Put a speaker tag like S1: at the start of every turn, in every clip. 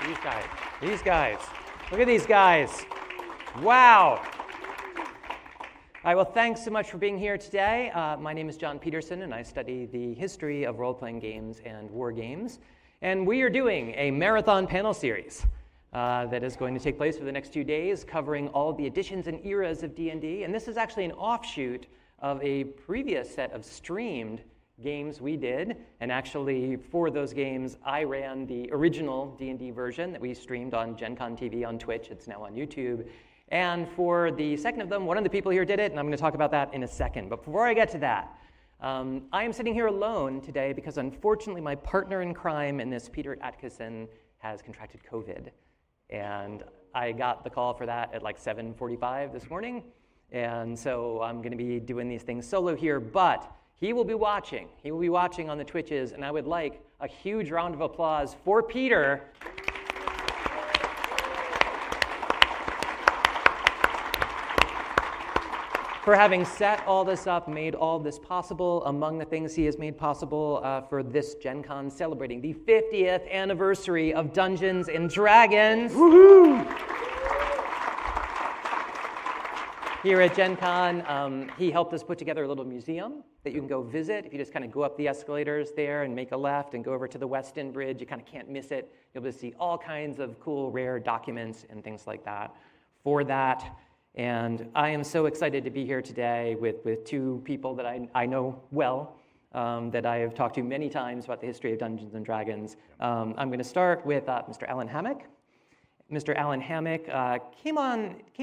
S1: These guys. Look at these guys. Wow. All right, well, thanks so much for being here today. My name is John Peterson, and I study the history of role-playing games and war games. And we are doing a marathon panel series that is going to take place for the next 2 days, covering all the editions and eras of D&D. And this is actually an offshoot of a previous set of streamed games we did. And actually, for those games, I ran the original D&D version that we streamed on Gen Con TV on Twitch. It's now on YouTube. And for the second of them, one of the people here did it, and I'm going to talk about that in a second. But before I get to that, I am sitting here alone today because unfortunately my partner in crime in this, Peter Atkinson, has contracted COVID. And I got the call for that at like 7:45 this morning. And so I'm going to be doing these things solo here, but he will be watching. He will be watching on the Twitches, and I would like a huge round of applause for Peter. For having set all this up, made all this possible. Among the things he has made possible for this Gen Con, celebrating the 50th anniversary of Dungeons and Dragons. Woohoo! Here at Gen Con, he helped us put together a little museum that you can go visit. If you just kind of go up the escalators there and make a left and go over to the Weston Bridge, you kind of can't miss it. You'll be able to see all kinds of cool, rare documents and things like that for that. And I am so excited to be here today with two people that I know well, that I have talked to many times about the history of Dungeons and Dragons. I'm going to start with Mr. Alan Hammock. Mr. Alan Hammock came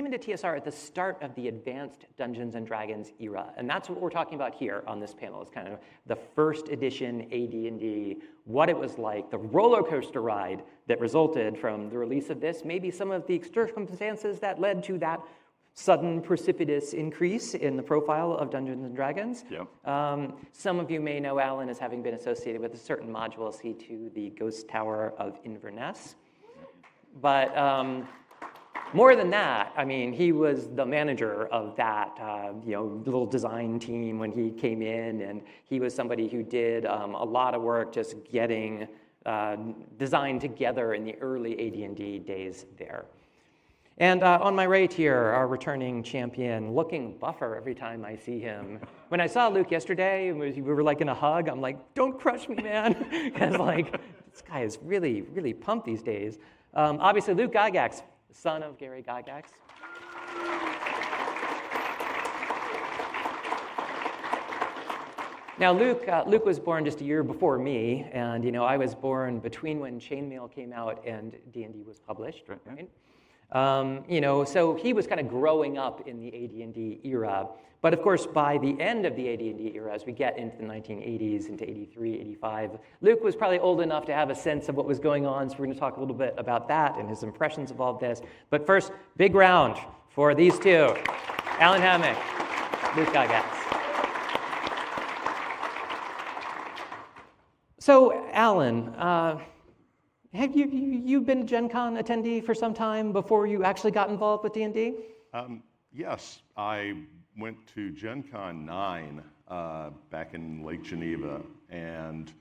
S1: into TSR at the start of the advanced Dungeons and Dragons era, and that's what we're talking about here on this panel. It's kind of the first edition AD&D, what it was like, the roller coaster ride that resulted from the release of this, maybe some of the circumstances that led to that sudden precipitous increase in the profile of Dungeons and Dragons.
S2: Yep.
S1: Some of you may know Alan as having been associated with a certain module C2, the Ghost Tower of Inverness. But more than that, I mean, he was the manager of that little design team when he came in, and he was somebody who did a lot of work just getting design together in the early AD&D days there. And on my right here, our returning champion, looking buffer every time I see him. When I saw Luke yesterday, we were like in a hug. I'm like, don't crush me, man. Because like, this guy is really, really pumped these days. Obviously, Luke Gygax, son of Gary Gygax. Now, Luke was born just a year before me, and I was born between when Chainmail came out and D&D was published, right? So he was kind of growing up in the AD&D era. But of course, by the end of the AD&D era, as we get into the 1980s, into 83, 85, Luke was probably old enough to have a sense of what was going on, so we're going to talk a little bit about that and his impressions of all of this. But first, big round for these two, Alan Hammock, Luke Gygax. So, Alan, have you been a Gen Con attendee for some time before you actually got involved with D&D?
S2: Yes, I went to Gen Con 9 back in Lake Geneva and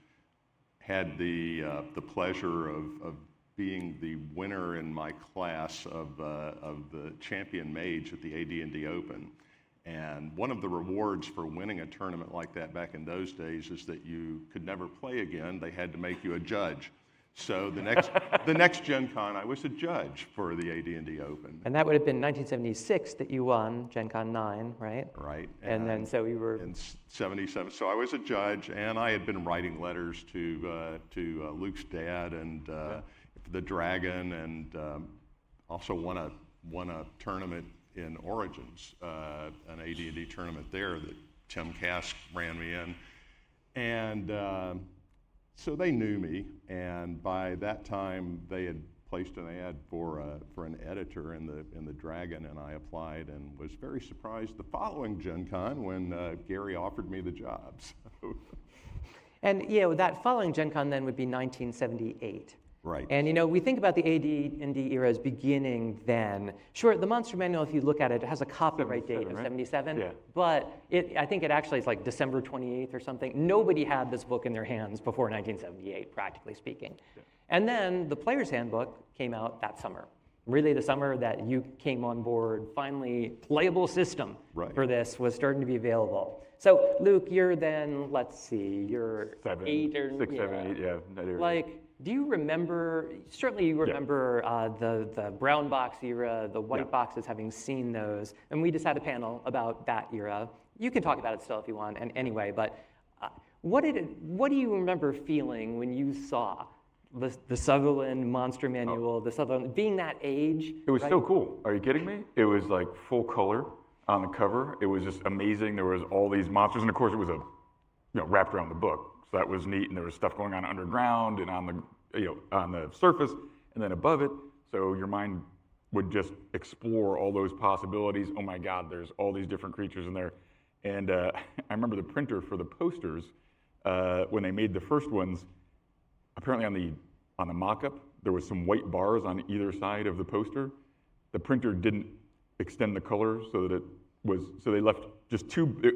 S2: had the pleasure of being the winner in my class of the champion mage at the AD&D Open. And one of the rewards for winning a tournament like that back in those days is that you could never play again. They had to make you a judge. So the next Gen Con, I was a judge for the AD&D Open.
S1: And that would have been 1976 that you won Gen Con 9, right?
S2: Right.
S1: And then so you were...
S2: In 77. So I was a judge, and I had been writing letters to Luke's dad and the Dragon, and also won a tournament in Origins, an AD&D tournament there that Tim Kask ran me in. And... So they knew me, and by that time they had placed an ad for an editor in the Dragon, and I applied and was very surprised the following Gen Con when Gary offered me the job. So.
S1: And that following Gen Con then would be 1978.
S2: Right.
S1: And we think about the AD&D era as beginning then. Sure, the Monster Manual, if you look at it, it has a copyright date of 77,
S3: Yeah.
S1: but I think it actually is like December 28th or something. Nobody had this book in their hands before 1978, practically speaking. Yeah. And then the Player's Handbook came out that summer. Really the summer that you came on board, finally playable system for this was starting to be available. So Luke, you're then, let's see, you're
S3: 7,
S1: 8 or
S3: 6, 7, 8, yeah.
S1: Like, do you remember, certainly you remember the brown box era, the white boxes, having seen those, and we just had a panel about that era. You can talk about it still if you want, and anyway, but what do you remember feeling when you saw the Sutherland Monster Manual, the Sutherland, being that age?
S3: It was so cool. Are you kidding me? It was like full color on the cover. It was just amazing. There was all these monsters, and of course it was wrapped around the book. So that was neat, and there was stuff going on underground and on the surface, and then above it. So your mind would just explore all those possibilities. Oh my God, there's all these different creatures in there. And I remember the printer for the posters when they made the first ones. Apparently on the mock-up, there was some white bars on either side of the poster. The printer didn't extend the color so that so they left just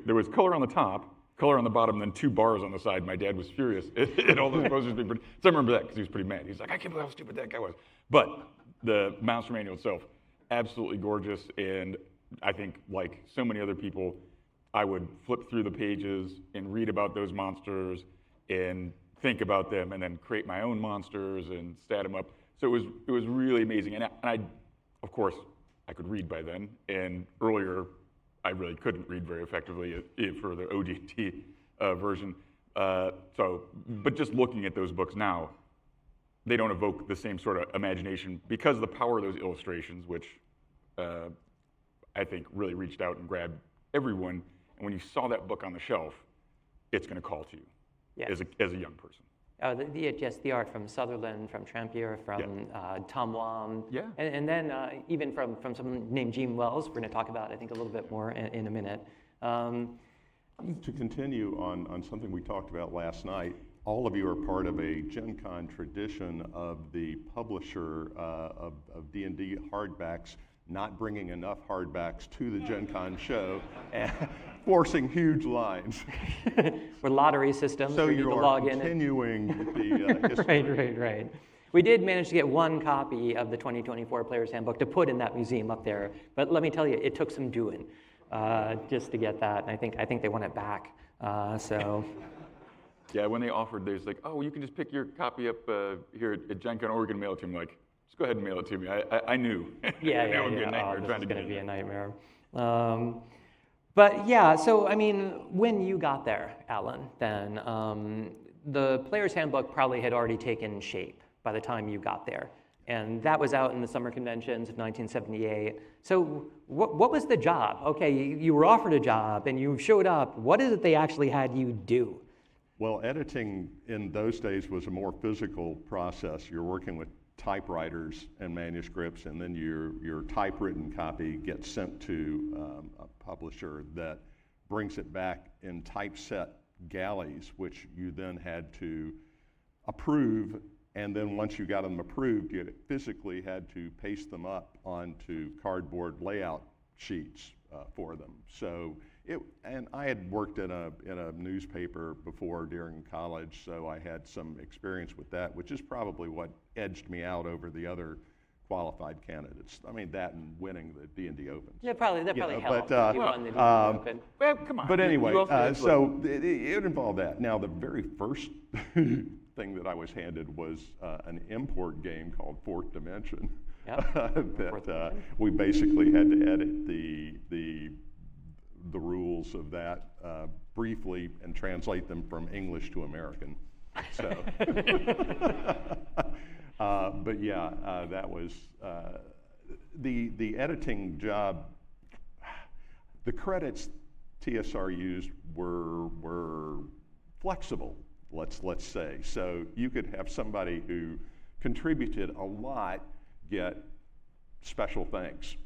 S3: there was color on the top, color on the bottom, and then 2 bars on the side. My dad was furious at all those posters being printed. So I remember that because he was pretty mad. He's like, I can't believe how stupid that guy was. But the Monster Manual itself, absolutely gorgeous. And I think, like so many other people, I would flip through the pages and read about those monsters and think about them and then create my own monsters and stat them up. So it was really amazing. And I, of course, I could read by then. And earlier, I really couldn't read very effectively for the OD&T version. But just looking at those books now, they don't evoke the same sort of imagination because of the power of those illustrations, which I think really reached out and grabbed everyone. And when you saw that book on the shelf, it's going to call to you as a young person.
S1: Oh, the art from Sutherland, from Trampier, from Tom Wam,
S3: Yeah.
S1: and then even from someone named Gene Wells, we're going to talk about, I think, a little bit more in a minute.
S2: To continue on something we talked about last night, all of you are part of a Gen Con tradition of the publisher of D&D hardbacks not bringing enough hardbacks to the Gen Con show and forcing huge lines.
S1: With lottery systems,
S2: so
S1: you
S2: are
S1: log in.
S2: Continuing the history.
S1: Right. We did manage to get one copy of the 2024 Player's Handbook to put in that museum up there, but let me tell you, it took some doing just to get that, and I think they want it back.
S3: Yeah, when they offered, they was like, oh, you can just pick your copy up here at Gen Con, or we're going to mail it to me. Like, just go ahead and mail it to me. I knew.
S1: Yeah.
S3: That would be a nightmare
S1: this
S3: trying
S1: is
S3: to
S1: going to
S3: get
S1: be
S3: it.
S1: a nightmare. But yeah, so I mean, when you got there, Alan, then the Player's Handbook probably had already taken shape by the time you got there. And that was out in the summer conventions of 1978. So what was the job? Okay, you were offered a job and you showed up. What is it they actually had you do?
S2: Well, editing in those days was a more physical process. You're working with typewriters and manuscripts, and then your typewritten copy gets sent to a publisher that brings it back in typeset galleys, which you then had to approve. And then once you got them approved, you physically had to paste them up onto cardboard layout sheets for them. So and I had worked in a newspaper before during college, so I had some experience with that, which is probably what edged me out over the other qualified candidates. I mean, that and winning the D&D Opens.
S1: Yeah, probably helped.
S2: But,
S1: You won the D&D Open.
S3: Well, come on.
S2: But anyway,
S3: so
S2: it involved that. Now, the very first thing that I was handed was an import game called Fourth Dimension.
S1: Yep.
S2: that we basically had to edit the rules of that briefly and translate them from English to American. So, but yeah, that was the editing job. The credits TSR used were flexible. Let's say so you could have somebody who contributed a lot get special thanks,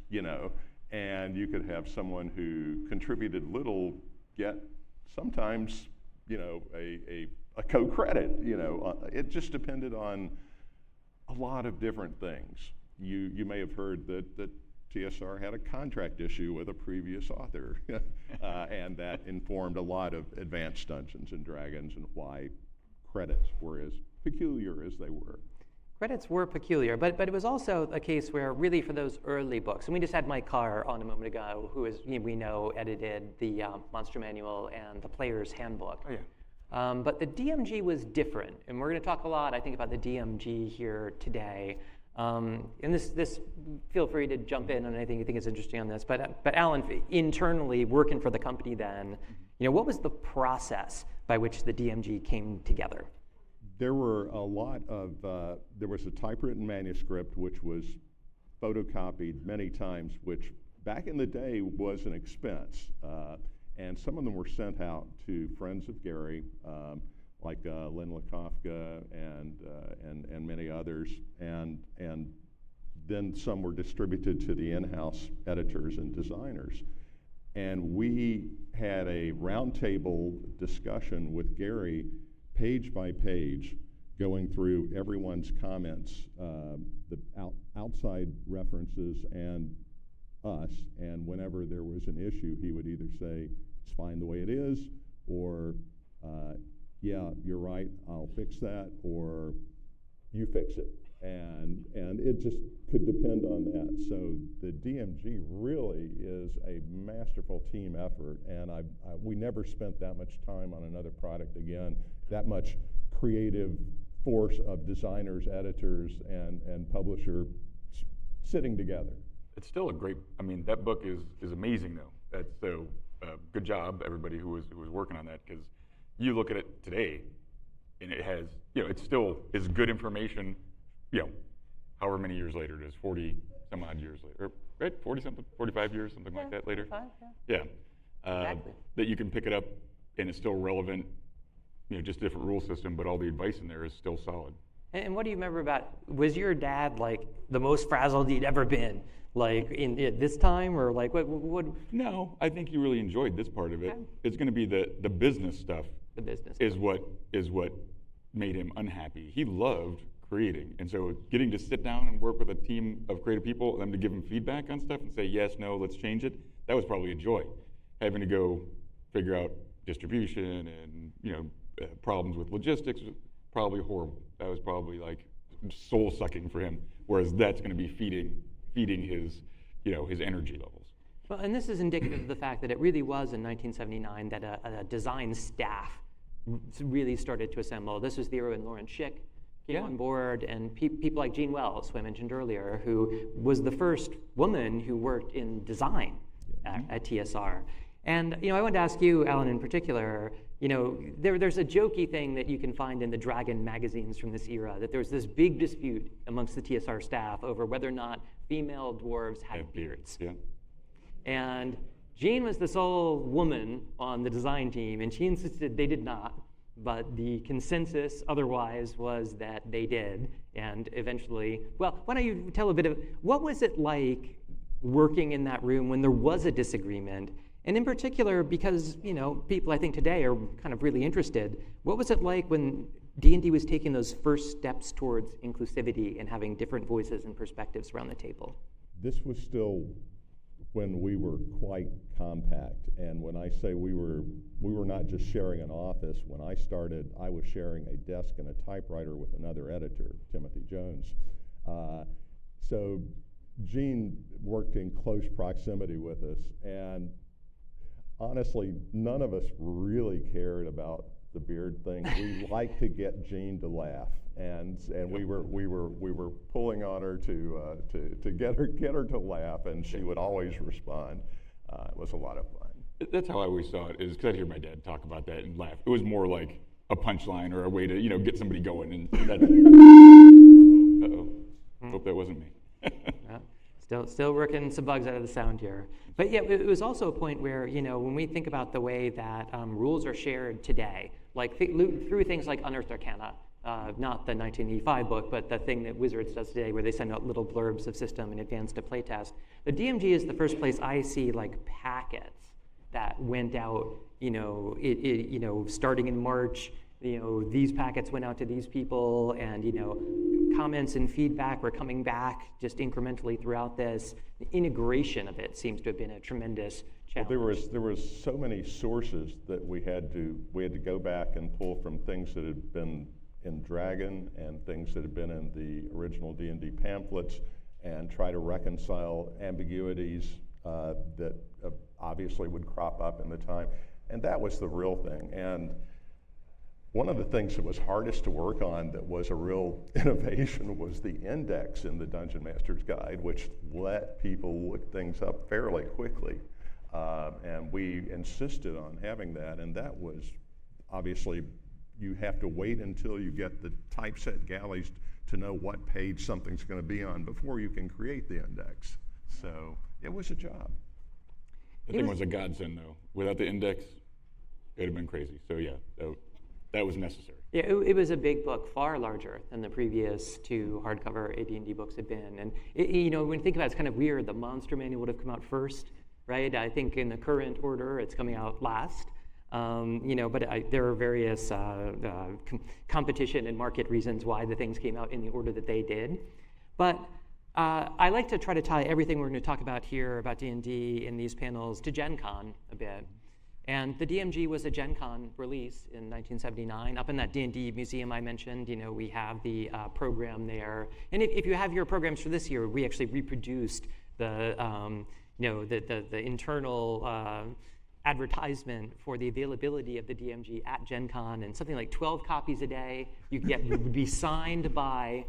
S2: and you could have someone who contributed little get sometimes, a co-credit. It just depended on A lot of different things. You may have heard that TSR had a contract issue with a previous author, and that informed a lot of advanced Dungeons and Dragons and why credits were as peculiar as they were.
S1: Credits were peculiar, but it was also a case where really for those early books, and we just had Mike Carr on a moment ago, who is, we know edited the Monster Manual and the Player's Handbook.
S3: Oh, yeah.
S1: But the DMG was different, and we're going to talk a lot, I think, about the DMG here today. And this, feel free to jump in on anything you think is interesting on this. But Alan, internally working for the company then, what was the process by which the DMG came together?
S2: There were a lot of, there was a typewritten manuscript which was photocopied many times, which back in the day was an expense. And some of them were sent out to friends of Gary, like Lynn Lakofka and many others. And then some were distributed to the in-house editors and designers. And we had a roundtable discussion with Gary, page by page, going through everyone's comments, the outside references and us, and whenever there was an issue, he would either say, it's fine the way it is, or yeah, you're right, I'll fix that, or you fix it. And it just could depend on that. So the DMG really is a masterful team effort, and we never spent that much time on another product again, that much creative force of designers, editors, and publisher sitting together.
S3: It's still a great, that book is amazing though. That's so, good job everybody who was working on that, because you look at it today and it has, it still is good information, however many years later it is, 40 some odd years later, right? 40 something, 45 years, something like that later.
S1: 45,
S3: yeah.
S1: Exactly.
S3: That you can pick it up and it's still relevant, just a different rule system, but all the advice in there is still solid.
S1: And what do you remember about, was your dad like the most frazzled he'd ever been? Like in this time, or like what?
S3: No, I think he really enjoyed this part of it. Okay. It's going to be the business stuff.
S1: The business
S3: is what made him unhappy. He loved creating, and so getting to sit down and work with a team of creative people, and them to give him feedback on stuff and say yes, no, let's change it. That was probably a joy. Having to go figure out distribution and problems with logistics was probably horrible. That was probably like soul sucking for him. Whereas that's going to be feeding his his energy levels.
S1: Well, and this is indicative of the fact that it really was in 1979 that a design staff really started to assemble. This was the era when Lauren Schick came on board, and people like Jean Wells, who I mentioned earlier, who was the first woman who worked in design at TSR. And I wanted to ask you, Alan, in particular, there's a jokey thing that you can find in the Dragon magazines from this era, that there was this big dispute amongst the TSR staff over whether or not female dwarves had beards.
S3: Yeah.
S1: And Jean was the sole woman on the design team, and she insisted they did not, but the consensus otherwise was that they did. And eventually, well, why don't you tell a bit of, what was it like working in that room when there was a disagreement? And in particular, because people I think today are kind of really interested, what was it like when D&D was taking those first steps towards inclusivity and having different voices and perspectives around the table?
S2: This was still when we were quite compact, and when I say we were not just sharing an office. When I started, I was sharing a desk and a typewriter with another editor, Timothy Jones. So Jean worked in close proximity with us, and honestly, none of us really cared about the beard thing. We liked to get Jean to laugh, and we were pulling on her to get her to laugh, and she would always respond. It was a lot of fun.
S3: That's how I always saw it, is because I'd hear my dad talk about that and laugh. It was more like a punchline or a way to get somebody going. And that's, hope that wasn't me.
S1: Still working some bugs out of the sound here. But yeah, it was also a point where, when we think about the way that rules are shared today, like through things like Unearthed Arcana, not the 1985 book, but the thing that Wizards does today where they send out little blurbs of system in advance to playtest. The DMG is the first place I see like packets that went out, starting in March these packets went out to these people, and comments and feedback were coming back just incrementally throughout this. The integration of it seems to have been a tremendous challenge.
S2: Well, there was so many sources that we had to go back and pull from things that had been in Dragon and things that had been in the original D&D pamphlets, and try to reconcile ambiguities that obviously would crop up in the time. And that was the real thing. And one of the things that was hardest to work on that was a real innovation was the index in the Dungeon Master's Guide, which let people look things up fairly quickly. And we insisted on having that, and that was obviously, you have to wait until you get the typeset galleys to know what page something's going to be on before you can create the index. So it was a job.
S3: The thing was a godsend, though. Without the index, it would have been crazy. So yeah, that was necessary.
S1: Yeah, it was a big book, far larger than the previous two hardcover AD&D books had been. And when you think about it, it's kind of weird. The Monster Manual would have come out first, right? I think in the current order, it's coming out last. But there are various competition and market reasons why the things came out in the order that they did. But I like to try to tie everything we're going to talk about here about D&D in these panels to Gen Con a bit. And the DMG was a Gen Con release in 1979. Up in that D&D museum I mentioned, we have the program there. And if you have your programs for this year, we actually reproduced the internal advertisement for the availability of the DMG at Gen Con, and something like 12 copies a day would be signed by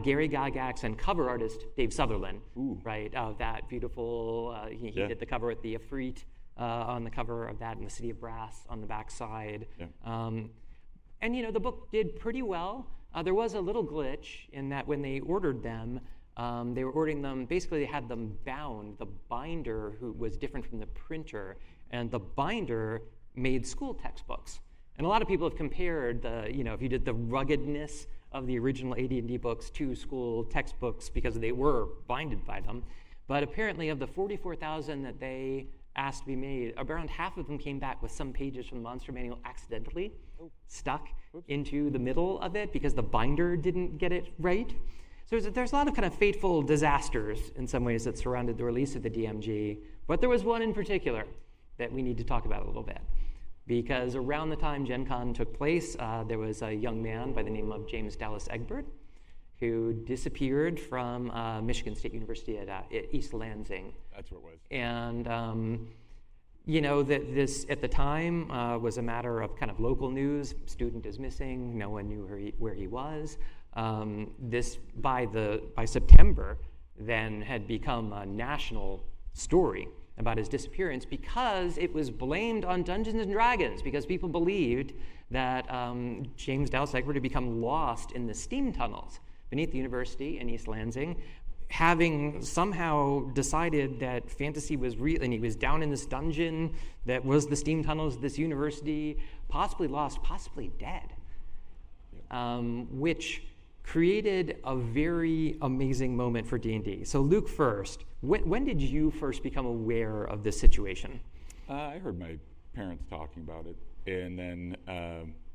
S1: Gary Gygax and cover artist Dave Sutherland. Ooh. Right? That beautiful, he did the cover with the Ifrit on the cover of that, and the City of Brass on the back side. Yeah. And the book did pretty well. There was a little glitch in that when they ordered them, they were ordering them, basically they had them bound. The binder who was different from the printer, and the binder made school textbooks. And a lot of people have compared if you did the ruggedness of the original AD&D books to school textbooks because they were binded by them. But apparently of the 44,000 that they asked to be made, around half of them came back with some pages from the Monster Manual accidentally stuck into the middle of it because the binder didn't get it right. So there's a lot of kind of fateful disasters in some ways that surrounded the release of the DMG, but there was one in particular that we need to talk about a little bit. Because around the time Gen Con took place, there was a young man by the name of James Dallas Eggbert who disappeared from Michigan State University at East Lansing.
S3: That's what it was. And
S1: that this at the time was a matter of kind of local news. Student is missing. No one knew where he was. This by September then had become a national story about his disappearance because it was blamed on Dungeons and Dragons, because people believed that James Dallas Eggbert had become lost in the steam tunnels beneath the university in East Lansing, having somehow decided that fantasy was real, and he was down in this dungeon that was the steam tunnels of this university, possibly lost, possibly dead, which created a very amazing moment for D&D. So Luke first, when did you first become aware of this situation?
S3: I heard my parents talking about it, and then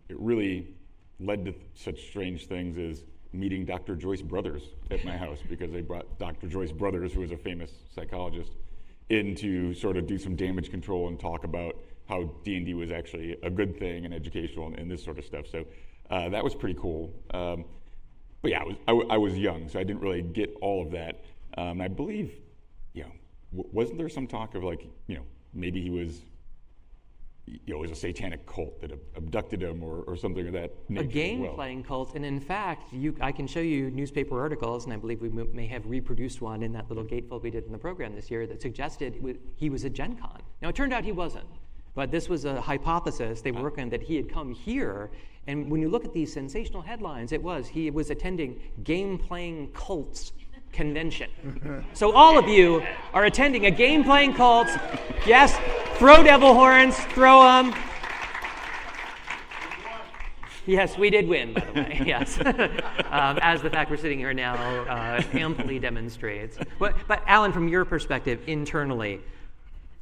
S3: it really led to such strange things as meeting Dr. Joyce Brothers at my house, because they brought Dr. Joyce Brothers, who was a famous psychologist, in to sort of do some damage control and talk about how D&D was actually a good thing and educational and this sort of stuff. So that was pretty cool. But yeah, I was young, so I didn't really get all of that. I believe, wasn't there some talk of maybe he was, it was a satanic cult that abducted him or something of that nature.
S1: A game-playing cult, and in fact, I can show you newspaper articles, and I believe we may have reproduced one in that little gatefold we did in the program this year that suggested he was at Gen Con. Now, it turned out he wasn't, but this was a hypothesis they were working on, that he had come here, and when you look at these sensational headlines, he was attending game-playing cults convention. So all of you are attending a game-playing cult. Yes, throw devil horns, throw them. Yes, we did win, by the way, yes. As the fact we're sitting here now amply demonstrates. But Alan, from your perspective, internally,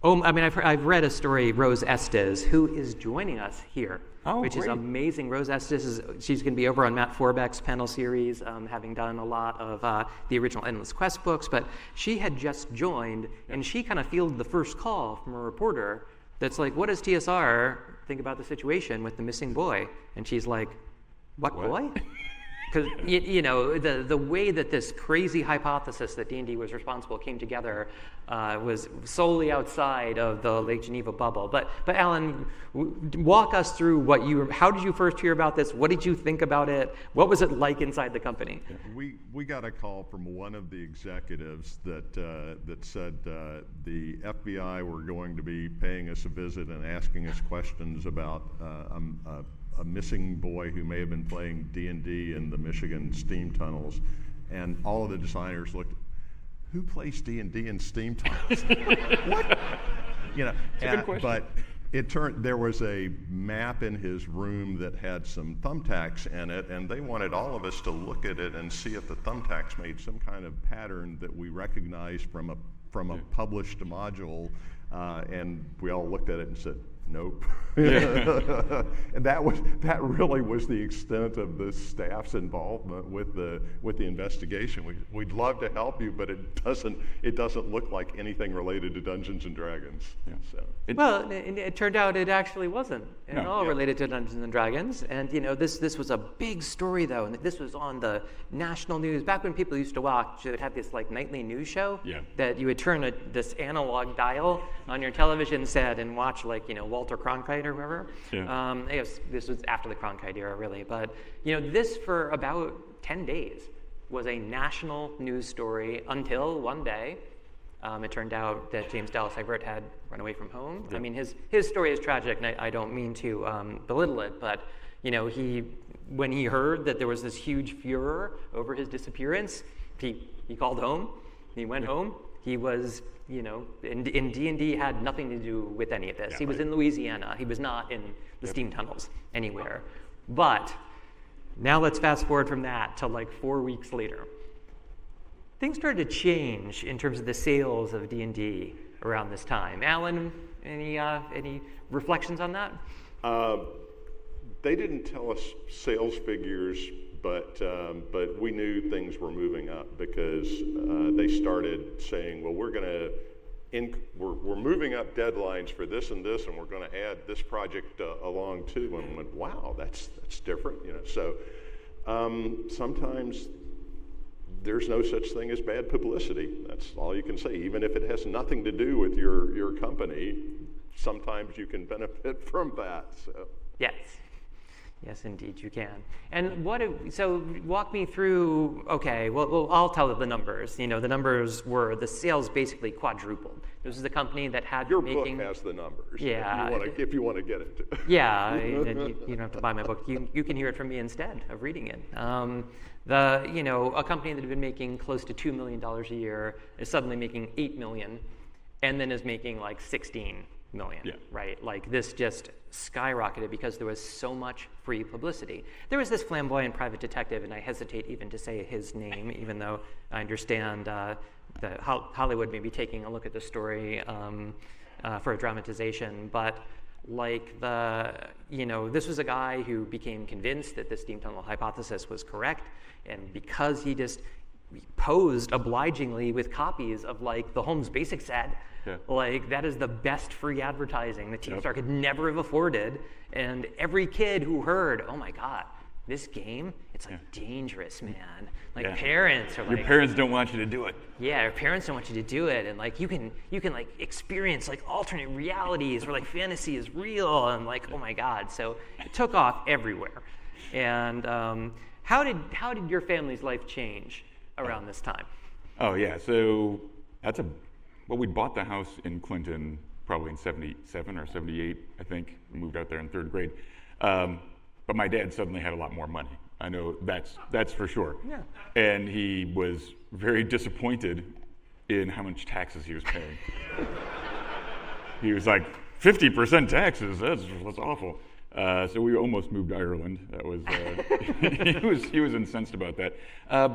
S1: I've read a story, Rose Estes, who is joining us here which is
S3: great.
S1: amazing. Rose Estes, she's going to be over on Matt Forbeck's panel series, having done a lot of the original Endless Quest books, but she had just joined, and she kind of fielded the first call from a reporter that's like, what does TSR think about the situation with the missing boy? And she's like, what? Boy? Because the way that this crazy hypothesis that D&D was responsible came together was solely outside of the Lake Geneva bubble. But Alan, walk us through how did you first hear about this? What did you think about it? What was it like inside the company?
S2: We got a call from one of the executives that said the FBI were going to be paying us a visit and asking us questions about a missing boy who may have been playing D&D in the Michigan steam tunnels, and all of the designers looked, who plays D&D in steam tunnels? What?
S3: It's a good question.
S2: But it turned, there was a map in his room that had some thumbtacks in it, and they wanted all of us to look at it and see if the thumbtacks made some kind of pattern that we recognized from a published module, and we all looked at it and said, nope. And that really was the extent of the staff's involvement with the investigation. We'd love to help you, but it doesn't look like anything related to Dungeons and Dragons.
S3: Yeah.
S2: So.
S1: It turned out it actually wasn't at all related to Dungeons and Dragons. And this was a big story though, and this was on the national news back when people used to watch. They would have this like nightly news show that you would turn this analog dial on your television set and watch Walter Cronkite or whoever.
S3: Yeah.
S1: This was after the Cronkite era, really. But this for about 10 days was a national news story until one day it turned out that James Dallas Eggbert had run away from home.
S3: Yeah.
S1: I mean, his story is tragic, and I don't mean to belittle it, but when he heard that there was this huge furor over his disappearance, he called home. He went home. He was, in D&D had nothing to do with any of this. He was in Louisiana. He was not in the steam tunnels anywhere. But now let's fast forward from that to 4 weeks later. Things started to change in terms of the sales of D&D around this time. Alan, any reflections on that?
S2: They didn't tell us sales figures, but we knew things were moving up because they started saying, well, we're moving up deadlines for this and this, and we're going to add this project along too. And we went, wow, that's different, So sometimes there's no such thing as bad publicity. That's all you can say. Even if it has nothing to do with your company, sometimes you can benefit from that. So.
S1: Yes, indeed you can. And so walk me through, okay, well, I'll tell the numbers. The numbers were, the sales basically quadrupled. This is a company that had
S2: Your
S1: making...
S2: book has the numbers.
S1: Yeah.
S2: If you want to get into it.
S1: Yeah, and you don't have to buy my book. You can hear it from me instead of reading it. A company that had been making close to $2 million a year is suddenly making $8 million, and then is making 16 million, right? This just skyrocketed because there was so much free publicity. There was this flamboyant private detective, and I hesitate even to say his name, even though I understand that Hollywood may be taking a look at the story for a dramatization. But this was a guy who became convinced that the steam tunnel hypothesis was correct, and because he just posed obligingly with copies of the Holmes Basic set. That is the best free advertising that TeamStar could never have afforded. And every kid who heard, oh my God, this game, it's dangerous, man. Parents are
S3: your parents don't want you to do it.
S1: Yeah, your parents don't want you to do it. And you can experience alternate realities where fantasy is real and oh my God. So it took off everywhere. And how did your family's life change around this time?
S3: Oh yeah, so we bought the house in Clinton probably in 77 or 78, I think. We moved out there in third grade. But my dad suddenly had a lot more money. I know that's for sure.
S1: Yeah. And
S3: he was very disappointed in how much taxes he was paying. He was like, 50% taxes, that's awful. So we almost moved to Ireland. That was he was incensed about that.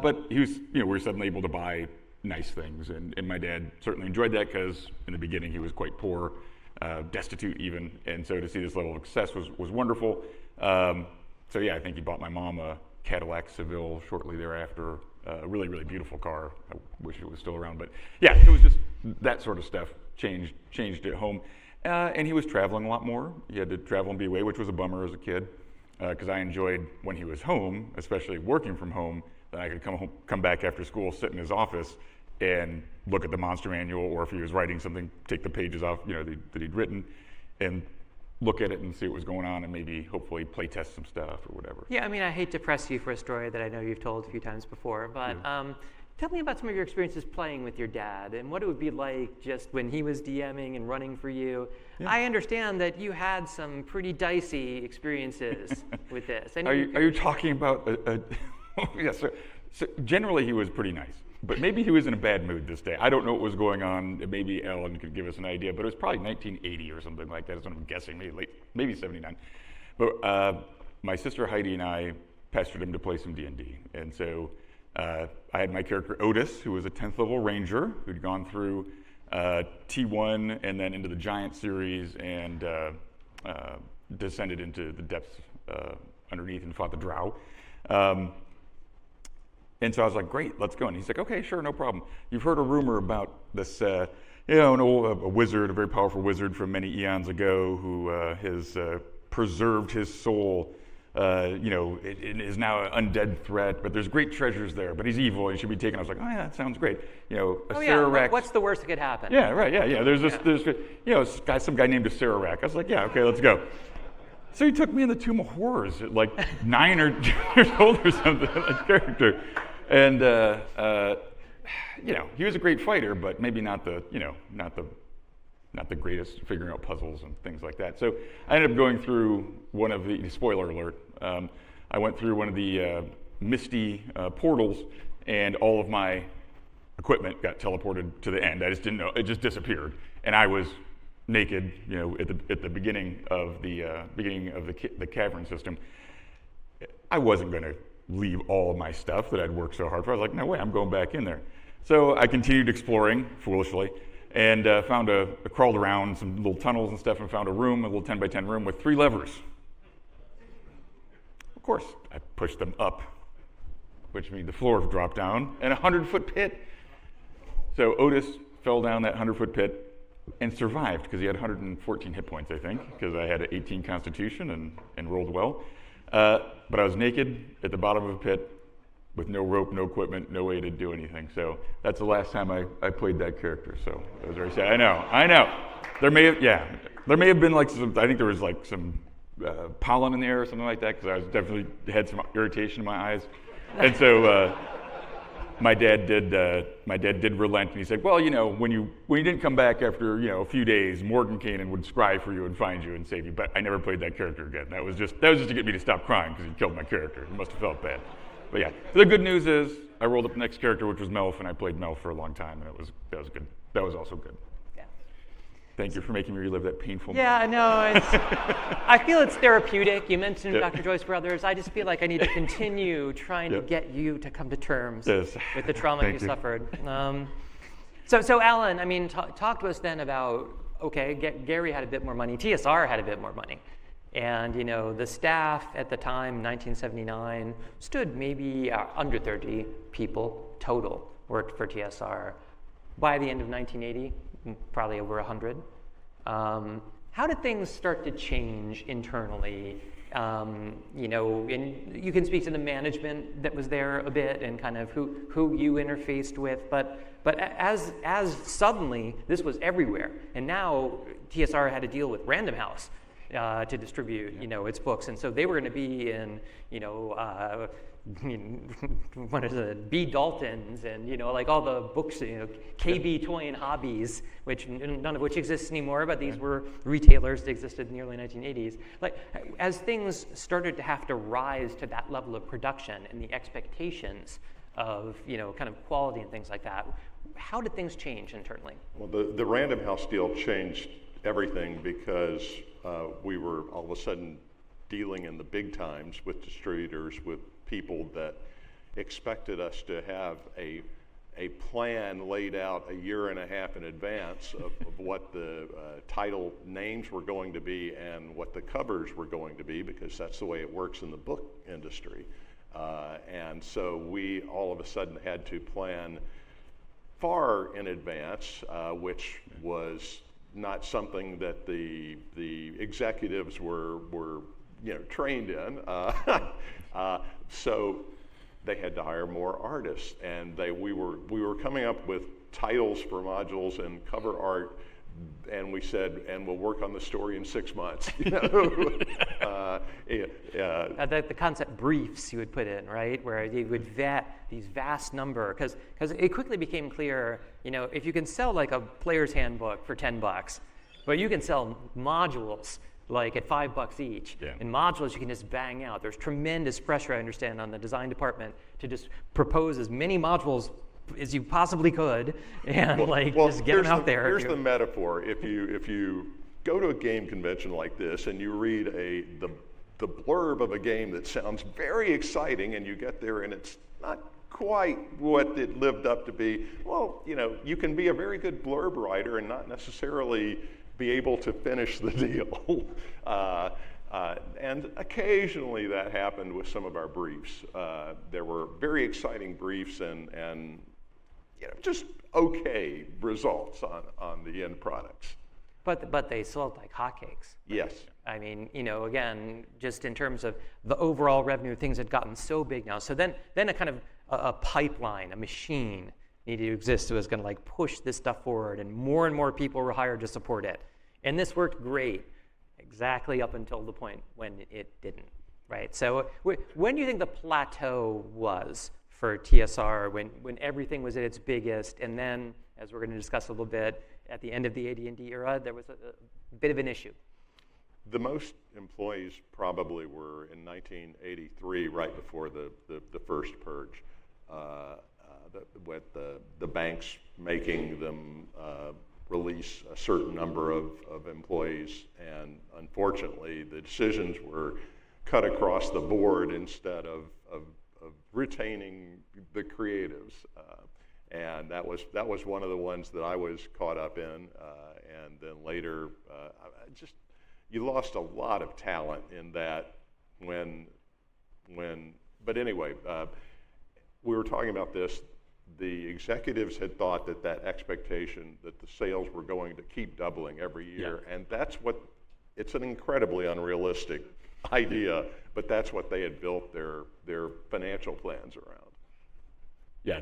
S3: But we were suddenly able to buy nice things, and my dad certainly enjoyed that because in the beginning he was quite poor. destitute even. And so to see this level of success was wonderful. So yeah, I think he bought my mom a Cadillac Seville shortly thereafter. A really, really beautiful car. I wish it was still around, but yeah, it was just that sort of stuff changed at home. And he was traveling a lot more. He had to travel and be away, which was a bummer as a kid, because I enjoyed when he was home, especially working from home, that I could come back after school, sit in his office, and look at the monster manual, or if he was writing something, take the pages off, that he'd written, and look at it and see what was going on, and maybe hopefully play test some stuff or whatever.
S1: Yeah, I mean, I hate to press you for a story that I know you've told a few times before, but tell me about some of your experiences playing with your dad and what it would be like just when he was DMing and running for you. Yeah. I understand that you had some pretty dicey experiences with this.
S3: Are you talking about yes, so generally he was pretty nice, but maybe he was in a bad mood this day. I don't know what was going on. Maybe Ellen could give us an idea, but it was probably 1980 or something like that. That's what I'm guessing, maybe 79. But my sister Heidi and I pestered him to play some D&D, and so I had my character Otis, who was a 10th level ranger who'd gone through T1 and then into the Giant series and descended into the depths underneath and fought the Drow. And so I was like, great, let's go. And he's like, okay, sure, no problem. You've heard a rumor about this, a wizard, a very powerful wizard from many eons ago who has preserved his soul. It is now an undead threat, but there's great treasures there, but he's evil, he should be taken. I was like, oh yeah, that sounds great. Sararak.
S1: What's the worst that could happen?
S3: Yeah, right, yeah. There's some guy named a Sararak. I was like, yeah, okay, let's go. So he took me in the Tomb of Horrors at like 9 or 10 years old or something, like character. And, he was a great fighter, but maybe not the greatest figuring out puzzles and things like that. So I ended up going through one of the, spoiler alert, I went through one of the misty portals, and all of my equipment got teleported to the end. I just didn't know, it just disappeared. And I was naked, at the beginning of the cavern system. I wasn't going to leave all of my stuff that I'd worked so hard for. I was like, no way, I'm going back in there. So I continued exploring, foolishly, and crawled around some little tunnels and stuff and found a little 10 by 10 room with 3 levers. Of course, I pushed them up, which means the floor dropped down, and a 100-foot pit. So Otis fell down that 100-foot pit and survived because he had 114 hit points, I think, because I had an 18 constitution and rolled well. But I was naked at the bottom of a pit with no rope, no equipment, no way to do anything. So that's the last time I played that character. So it was very sad. I know. There may have been like some, I think there was like some pollen in the air or something like that, because I was definitely had some irritation in my eyes. And so my dad did relent, and he said, well, when you didn't come back after a few days, Morgan Kanan would scry for you and find you and save you. But I never played that character again. That was just to get me to stop crying because he killed my character. He must have felt bad. But yeah, the good news is I rolled up the next character, which was Melf, and I played Melf for a long time, and that was good. That was also good.
S1: Yeah.
S3: Thank you for making me relive that painful.
S1: Yeah, I know. I feel it's therapeutic. You mentioned Dr. Joyce Brothers. I just feel like I need to continue trying to get you to come to terms with the trauma you suffered. So Alan, I mean, talk to us then about, okay, Gary had a bit more money. TSR had a bit more money. And, the staff at the time, 1979, stood maybe under 30 people total worked for TSR. By the end of 1980, probably over 100. How did things start to change internally? And you can speak to the management that was there a bit and kind of who you interfaced with, but as suddenly this was everywhere, and now TSR had to deal with Random House to distribute its books, and so they were going to be in what is it, B. Dalton's and like all the books, KB Toy and Hobbies, which none of which exists anymore, but these were retailers that existed in the early 1980s. Like as things started to have to rise to that level of production and the expectations of kind of quality and things like that, how did things change internally?
S2: Well, the Random House deal changed everything because we were all of a sudden dealing in the big times with distributors, with people that expected us to have a a plan laid out a year and a half in advance of what the title names were going to be and what the covers were going to be, because that's the way it works in the book industry. And so we all of a sudden had to plan far in advance, which was not something that the executives were trained in. So they had to hire more artists, and we were coming up with titles for modules and cover art, and we said, and we'll work on the story in 6 months.
S1: The concept briefs you would put in, right, where you would vet these vast number, because it quickly became clear, if you can sell like a player's handbook for $10, but you can sell modules like at $5 each.
S3: Yeah.
S1: In modules, you can just bang out. There's tremendous pressure, I understand, on the design department to just propose as many modules as you possibly could, and just get them out there.
S2: Here's the metaphor. If you go to a game convention like this and you read the blurb of a game that sounds very exciting, and you get there and it's not quite what it lived up to be, well, you can be a very good blurb writer and not necessarily be able to finish the deal. And occasionally that happened with some of our briefs. There were very exciting briefs and just okay results on the end products.
S1: But they sold like hotcakes.
S2: Yes.
S1: I mean, again, just in terms of the overall revenue, things had gotten so big now. So then a kind of a pipeline, a machine needed to exist that was going to push this stuff forward, and more people were hired to support it. And this worked great, exactly up until the point when it didn't, right? So when do you think the plateau was for TSR, when everything was at its biggest, and then, as we're going to discuss a little bit, at the end of the AD&D era, there was a bit of an issue?
S2: The most employees probably were in 1983, right before the first purge, with the banks making them release a certain number of employees, and unfortunately the decisions were cut across the board instead of retaining the creatives, and that was one of the ones that I was caught up in, and then later you lost a lot of talent in that but anyway, we were talking about this. The executives had thought that expectation that the sales were going to keep doubling every year, and it's an incredibly unrealistic idea, but that's what they had built their financial plans around.
S3: Yeah,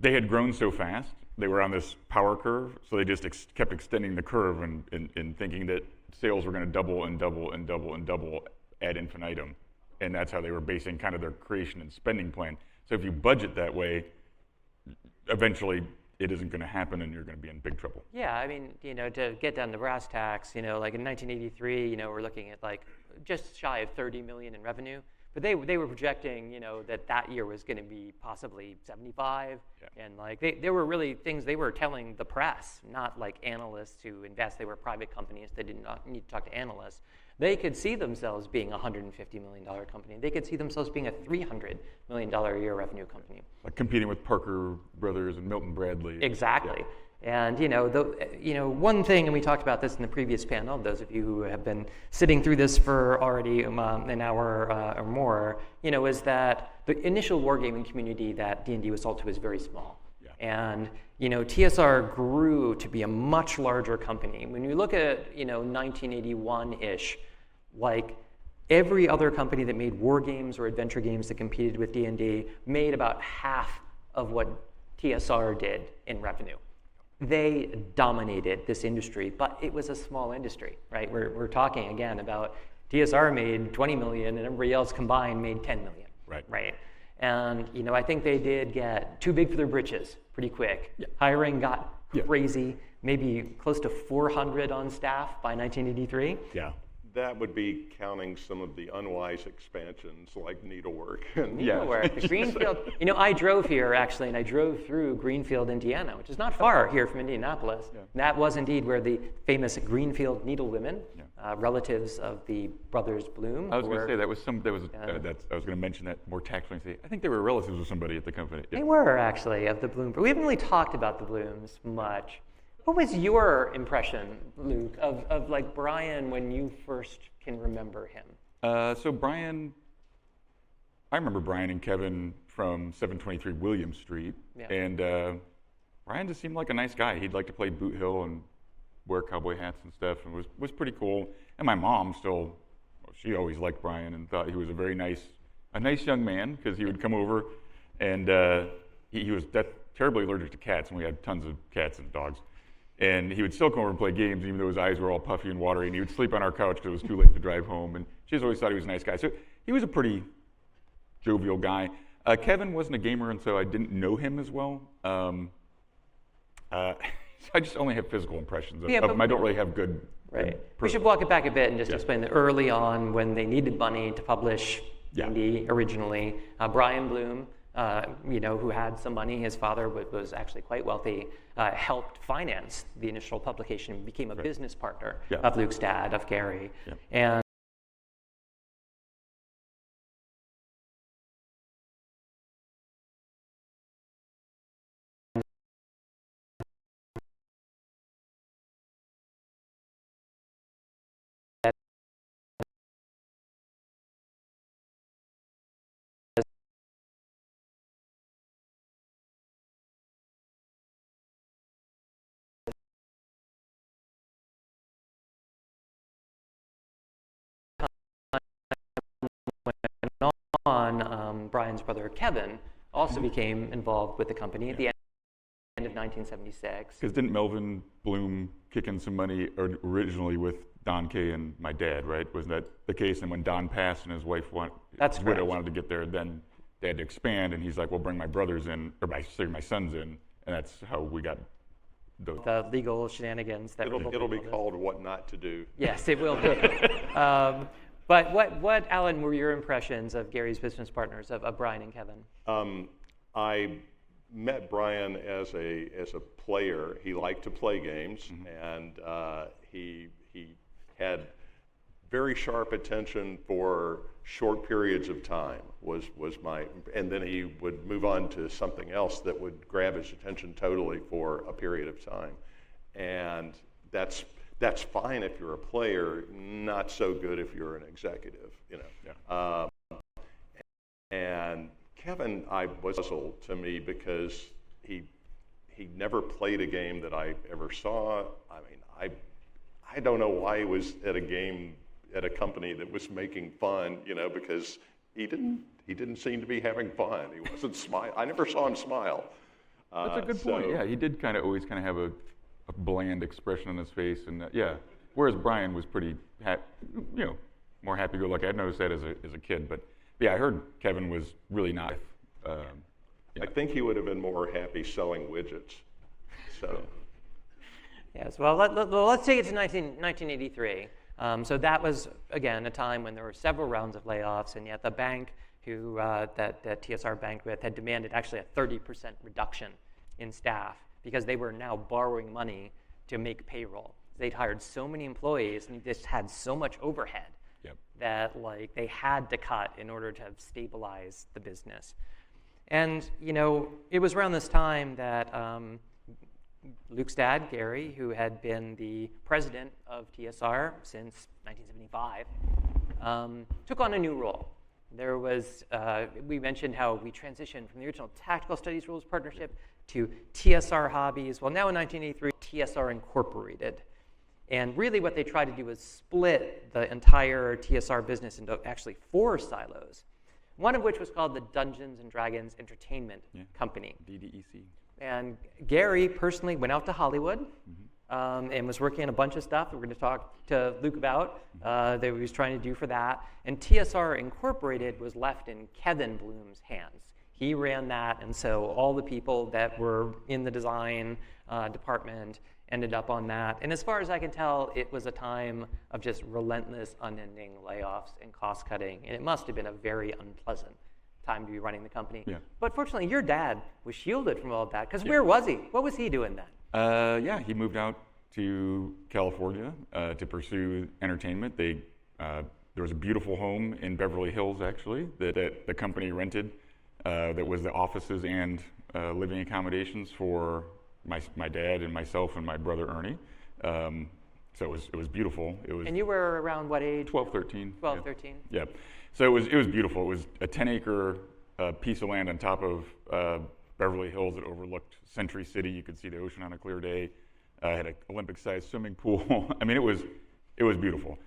S3: they had grown so fast, they were on this power curve, so they just kept extending the curve and thinking that sales were going to double and double and double and double ad infinitum. And that's how they were basing kind of their creation and spending plan. So if you budget that way, eventually it isn't going to happen and you're going to be in big trouble.
S1: Yeah, I mean, to get down to brass tacks, like in 1983, we're looking at just shy of 30 million in revenue. But they were projecting, that year was going to be possibly 75. Yeah. And there were really things they were telling the press, not analysts who invest. They were private companies. They did not need to talk to analysts. They could see themselves being a $150 million company. They could see themselves being a $300 million a year revenue company.
S3: Like competing with Parker Brothers and Milton Bradley.
S1: Exactly. Yeah. And one thing, and we talked about this in the previous panel, those of you who have been sitting through this for already an hour or more, is that the initial wargaming community that D&D was sold to was very small. Yeah. And TSR grew to be a much larger company. When you look at 1981-ish, every other company that made war games or adventure games that competed with D&D made about half of what TSR did in revenue. They dominated this industry, but it was a small industry, right? We're talking again about TSR made 20 million and everybody else combined made 10 million, right? And I think they did get too big for their britches pretty quick. Yeah. Hiring got crazy, maybe close to 400 on staff by 1983.
S3: Yeah.
S2: That would be counting some of the unwise expansions like needlework. And
S1: Needlework, the Greenfield. You know, I drove here actually, and I drove through Greenfield, Indiana, which is not far here from Indianapolis.
S3: Yeah.
S1: And that was indeed where the famous Greenfield needlewomen,
S3: Yeah.
S1: relatives of the brothers Bloom.
S3: I was going
S1: were-
S3: to say that was some. That was. I was going to mention that more tactfully and say I think they were relatives of somebody at the company.
S1: They were actually of the Bloom. But we haven't really talked about the Blooms much. What was your impression, Luke, of like Brian when you first can remember him?
S3: So Brian, I remember Brian and Kevin from 723 William Street,
S1: Yeah.
S3: and Brian just seemed like a nice guy. He'd like to play Boot Hill and wear cowboy hats and stuff, and was pretty cool. And my mom she always liked Brian and thought he was a nice young man because he would come over, and he was terribly allergic to cats, and we had tons of cats and dogs. And he would still come over and play games, even though his eyes were all puffy and watery, and he would sleep on our couch because it was too late to drive home. And she just always thought he was a nice guy. So he was a pretty jovial guy. Kevin wasn't a gamer, and so I didn't know him as well. I just only have physical impressions of him. I don't really have good.
S1: Right. We should walk it back a bit and just
S3: Yeah.
S1: explain that early on, when they needed money to publish
S3: Yeah.
S1: D&D originally, Brian Bloom, who had some money, his father was actually quite wealthy, helped finance the initial publication, became a business partner
S3: Yeah.
S1: of Luke's dad, of Gary.
S3: Yeah.
S1: And Brian's brother Kevin also became involved with the company at the end of 1976.
S3: Because didn't Melvin Bloom kick in some money originally with Don Kay and my dad, right? Wasn't that the case? And when Don passed and his wife
S1: That's
S3: his widow
S1: correct.
S3: wanted to get there, then they had to expand, and he's like, "Well, bring my brothers in, or my sons in," and that's how we got those.
S1: The legal shenanigans that
S2: it'll be
S1: involved.
S2: called What Not to Do.
S1: Yes, it will be. But what, Alan, were your impressions of Gary's business partners, of Brian and Kevin?
S2: I met Brian as a player. He liked to play games, and he had very sharp attention for short periods of time. And then he would move on to something else that would grab his attention totally for a period of time, and that's fine if you're a player. Not so good if you're an executive,
S3: Yeah.
S2: And Kevin, I was puzzled to me because he never played a game that I ever saw. I mean, I don't know why he was at a game at a company that was making fun, because he didn't seem to be having fun. He wasn't smile. I never saw him smile.
S3: That's a good point. Yeah, he did always have a bland expression on his face, and whereas Brian was pretty, more happy-go-lucky. I noticed that as a kid, but yeah, I heard Kevin was really not.
S2: I think he would have been more happy selling widgets. So.
S1: Yes, well, let's take it to 1983. So that was, again, a time when there were several rounds of layoffs, and yet the bank that TSR banked with had demanded actually a 30% reduction in staff because they were now borrowing money to make payroll. They'd hired so many employees and just had so much overhead that they had to cut in order to stabilize the business. And it was around this time that Luke's dad, Gary, who had been the president of TSR since 1975, took on a new role. There was, we mentioned how we transitioned from the original Tactical Studies Rules Partnership to TSR Hobbies. Well, now in 1983, TSR Incorporated. And really what they tried to do was split the entire TSR business into actually 4 silos, one of which was called the Dungeons & Dragons Entertainment Company.
S3: DDEC.
S1: And Gary personally went out to Hollywood and was working on a bunch of stuff that we're going to talk to Luke about that he was trying to do for that. And TSR Incorporated was left in Kevin Bloom's hands. He ran that, and so all the people that were in the design department ended up on that. And as far as I can tell, it was a time of just relentless, unending layoffs and cost cutting. And it must have been a very unpleasant time to be running the company.
S3: Yeah.
S1: But fortunately, your dad was shielded from all of that. Because where was he? What was he doing then?
S3: Yeah, he moved out to California to pursue entertainment. There was a beautiful home in Beverly Hills, actually, that the company rented that was the offices and living accommodations for my dad and myself and my brother Ernie. So it was beautiful.
S1: And you were around what age?
S3: 12, 13.
S1: 12,
S3: yeah.
S1: 13.
S3: Yeah. So it was beautiful. It was a 10-acre piece of land on top of Beverly Hills that overlooked Century City. You could see the ocean on a clear day. Had an Olympic-sized swimming pool. I mean, it was beautiful.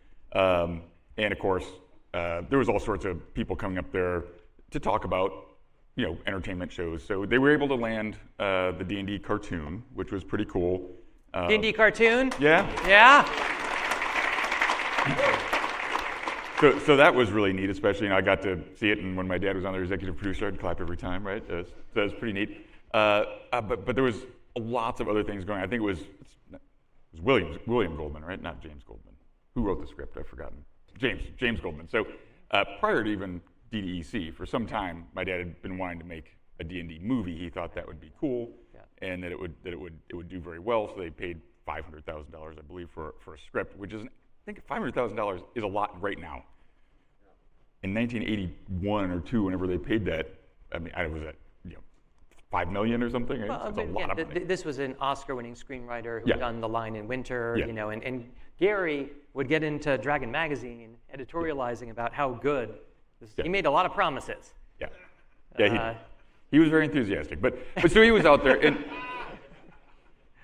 S3: And of course, there was all sorts of people coming up there to talk about, entertainment shows. So they were able to land the D&D cartoon, which was pretty cool.
S1: D&D cartoon?
S3: Yeah.
S1: Yeah?
S3: So that was really neat, especially, I got to see it, and when my dad was on there, executive producer, I'd clap every time, right? So that was pretty neat. But there was lots of other things going on. I think it was William Goldman, right? Not James Goldman. Who wrote the script? I've forgotten. James Goldman. So prior to even DDEC, for some time, my dad had been wanting to make a D&D movie. He thought that would be cool, and that it would do very well. So they paid $500,000, I believe, for a script, which is, I think $500,000 is a lot right now. In 1981 or 2, whenever they paid that, I mean, I was at $5 million or something. It's a lot of money.
S1: This was an Oscar-winning screenwriter who
S3: Yeah.
S1: had done The Lion in Winter,
S3: Yeah.
S1: And Gary would get into Dragon Magazine editorializing about how good. He made a lot of promises.
S3: Yeah, yeah. He was very enthusiastic, but so he was out there, and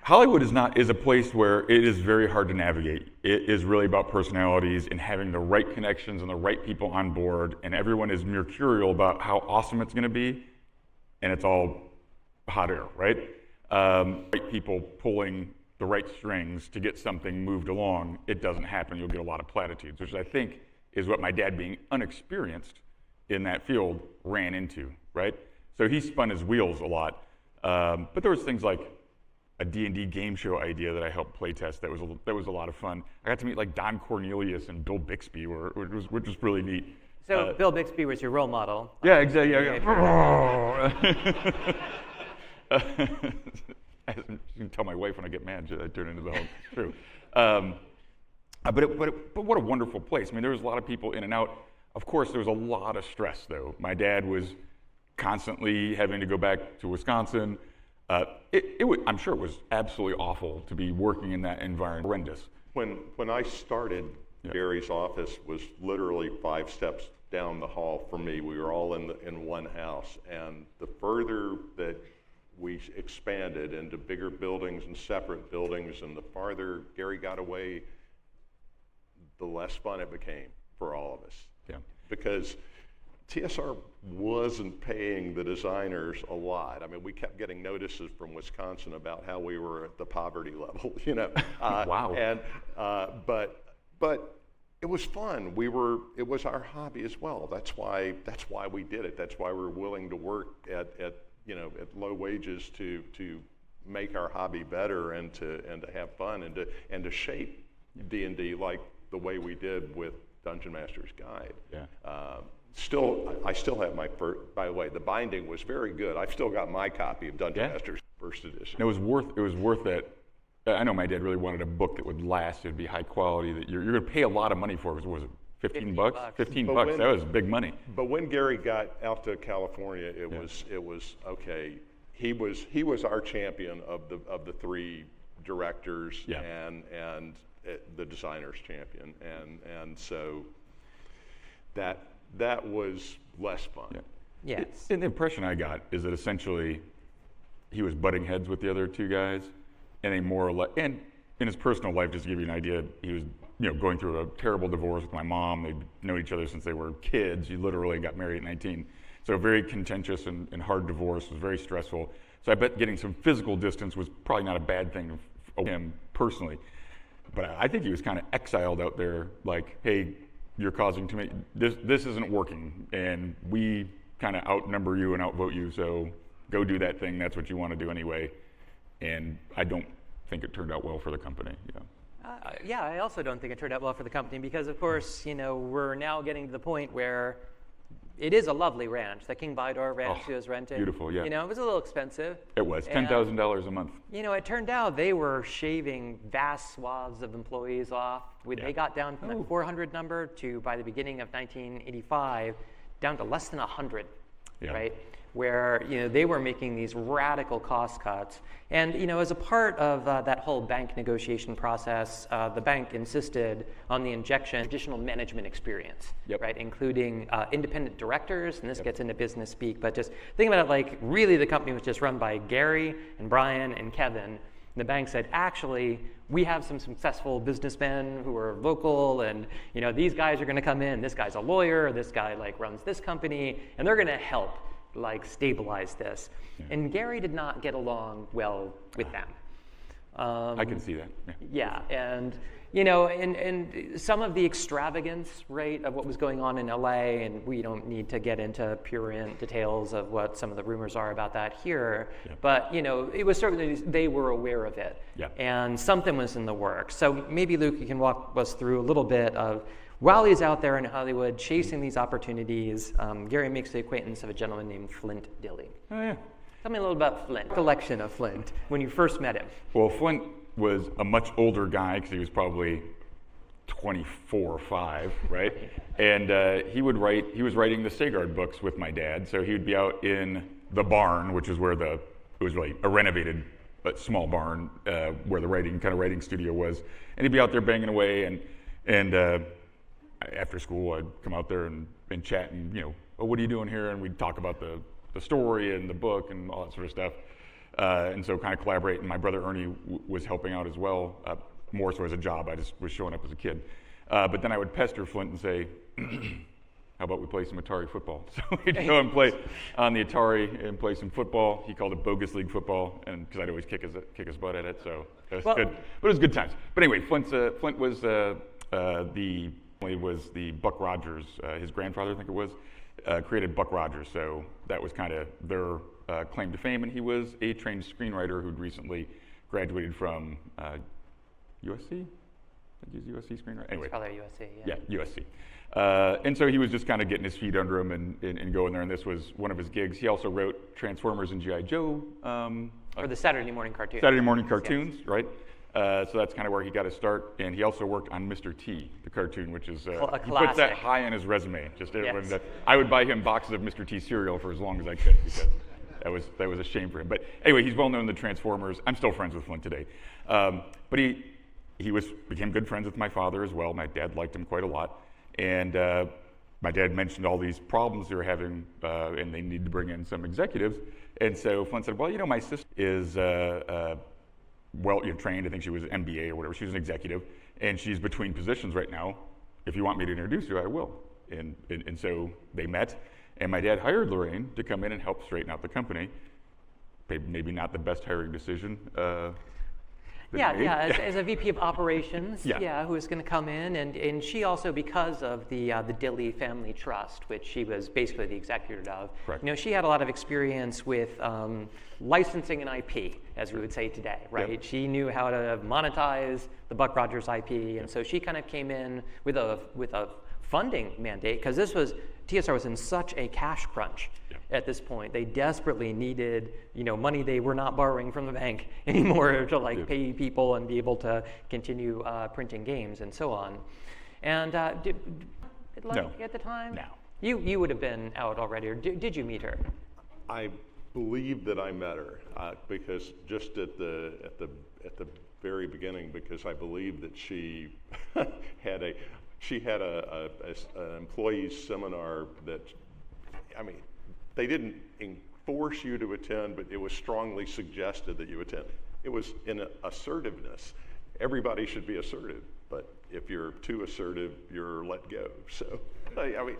S3: Hollywood is a place where it is very hard to navigate. It is really about personalities and having the right connections and the right people on board, and everyone is mercurial about how awesome it's going to be, and it's all hot air, right? Right people pulling the right strings to get something moved along. It doesn't happen. You'll get a lot of platitudes, which I think is what my dad, being unexperienced in that field, ran into, right? So he spun his wheels a lot. But there was things like a D&D game show idea that I helped play test that was a lot of fun. I got to meet like Don Cornelius and Bill Bixby, which was really neat.
S1: So Bill Bixby was your role model.
S3: Yeah, exactly. You can tell my wife when I get mad, I turn into the Hulk. It's true. But what a wonderful place. I mean, there was a lot of people in and out. Of course, there was a lot of stress, though. My dad was constantly having to go back to Wisconsin. I'm sure it was absolutely awful to be working in that environment. Horrendous.
S2: When I started, Gary's office was literally 5 steps down the hall from me. We were all in one house, and the further that we expanded into bigger buildings and separate buildings, and the farther Gary got away, the less fun it became for all of us.
S3: Yeah.
S2: Because TSR wasn't paying the designers a lot. I mean, we kept getting notices from Wisconsin about how we were at the poverty level,
S3: Wow.
S2: And but it was fun. It was our hobby as well. That's why we did it. That's why we're willing to work at low wages to make our hobby better and to have fun and to shape D&D like the way we did with Dungeon Master's Guide.
S3: Yeah.
S2: I still have my first, by the way, the binding was very good. I've still got my copy of Dungeon Master's first edition.
S3: It was worth that. I know my dad really wanted a book that would last. It'd be high quality. That you're going to pay a lot of money for. Because was it 15 bucks? 15 bucks. That was big money.
S2: But when Gary got out to California, it was okay. He was our champion of the 3 directors and the designer's champion, and so that was less fun.
S3: Yeah.
S1: Yes.
S3: And the impression I got is that essentially he was butting heads with the other 2 guys, and they more or less, and in his personal life, just to give you an idea, he was going through a terrible divorce with my mom. They'd known each other since they were kids. He literally got married at 19. So a very contentious and hard divorce, was very stressful. So I bet getting some physical distance was probably not a bad thing for him personally. But I think he was kind of exiled out there, like, hey, you're causing too many, this isn't working, and we kind of outnumber you and outvote you, so go do that thing. That's what you want to do anyway. And I don't think it turned out well for the company. Yeah.
S1: Yeah, I also don't think it turned out well for the company because, of course, we're now getting to the point where it is a lovely ranch, the King Vidor ranch he was renting.
S3: Beautiful, yeah.
S1: It was a little expensive.
S3: It was $10,000 a month.
S1: It turned out they were shaving vast swaths of employees off. They got down from that 400 number to, by the beginning of 1985, down to less than 100, right? Where they were making these radical cost cuts. And as a part of that whole bank negotiation process, the bank insisted on the injection of additional management experience, right? Including independent directors, and this gets into business speak, but just think about it like really the company was just run by Gary and Brian and Kevin. And the bank said, actually, we have some successful businessmen who are local, and these guys are going to come in. This guy's a lawyer. This guy runs this company, and they're going to help stabilize this. And Gary did not get along well with them.
S3: I can see that.
S1: Yeah, and and some of the extravagance, right, of what was going on in LA, and we don't need to get into purient details of what some of the rumors are about that here, but it was certainly, they were aware of it, and something was in the works. So maybe Luke, you can walk us through a little bit of, while he's out there in Hollywood chasing these opportunities, Gary makes the acquaintance of a gentleman named Flint Dilley.
S3: Oh, yeah.
S1: Tell me a little about Flint, collection of Flint, when you first met him.
S3: Well, Flint was a much older guy because he was probably 24 or 5, right? And he was writing the Sagard books with my dad, so he would be out in the barn, which is where it was really a renovated but small barn where the writing studio was. And he'd be out there banging away, and after school, I'd come out there and chat and, oh, what are you doing here? And we'd talk about the story and the book and all that sort of stuff. And so kind of collaborate. And my brother Ernie was helping out as well, more so as a job. I just was showing up as a kid. But then I would pester Flint and say, how about we play some Atari football? So we'd go and play on the Atari and play some football. He called it bogus league football, and because I'd always kick his butt at it. So it was good. But it was good times. But anyway, Flint was the Buck Rogers, his grandfather, I think it was, created Buck Rogers. So that was kind of their claim to fame. And he was a trained screenwriter who'd recently graduated from USC? Did you use USC screenwriter? Anyway.
S1: It's probably USC,
S3: Yeah, USC. And so he was just kind of getting his feet under him and going there. And this was one of his gigs. He also wrote Transformers and G.I. Joe.
S1: For the Saturday morning cartoons.
S3: Saturday morning cartoons, right? So that's kind of where he got his start, and he also worked on Mr. T, the cartoon, which is he puts that high on his resume. I would buy him boxes of Mr. T cereal for as long as I could because that was a shame for him. But anyway, he's well known in the Transformers. I'm still friends with Flint today, but he became good friends with my father as well. My dad liked him quite a lot, and my dad mentioned all these problems they were having, and they needed to bring in some executives. And so Flint said, "Well, my sister is." Trained. I think she was an MBA or whatever. She was an executive, and she's between positions right now. If you want me to introduce you, I will. And so they met, and my dad hired Lorraine to come in and help straighten out the company. Maybe not the best hiring decision.
S1: As a VP of operations, who was going to come in, and she also, because of the Dilley Family Trust, which she was basically the executor of,
S3: correct.
S1: She had a lot of experience with licensing and IP, as we would say today, right?
S3: Yep.
S1: She knew how to monetize the Buck Rogers IP, and so she kind of came in with a funding mandate, because TSR was in such a cash crunch at this point. They desperately needed, money they were not borrowing from the bank anymore to pay people and be able to continue printing games and so on. And did at the time?
S2: No.
S1: You would have been out already, or did you meet her?
S2: I believe that I met her because just at the very beginning, because I believe that she had an employees seminar that, they didn't force you to attend, but it was strongly suggested that you attend. It was in assertiveness. Everybody should be assertive. but if you're too assertive, you're let go. So, I mean,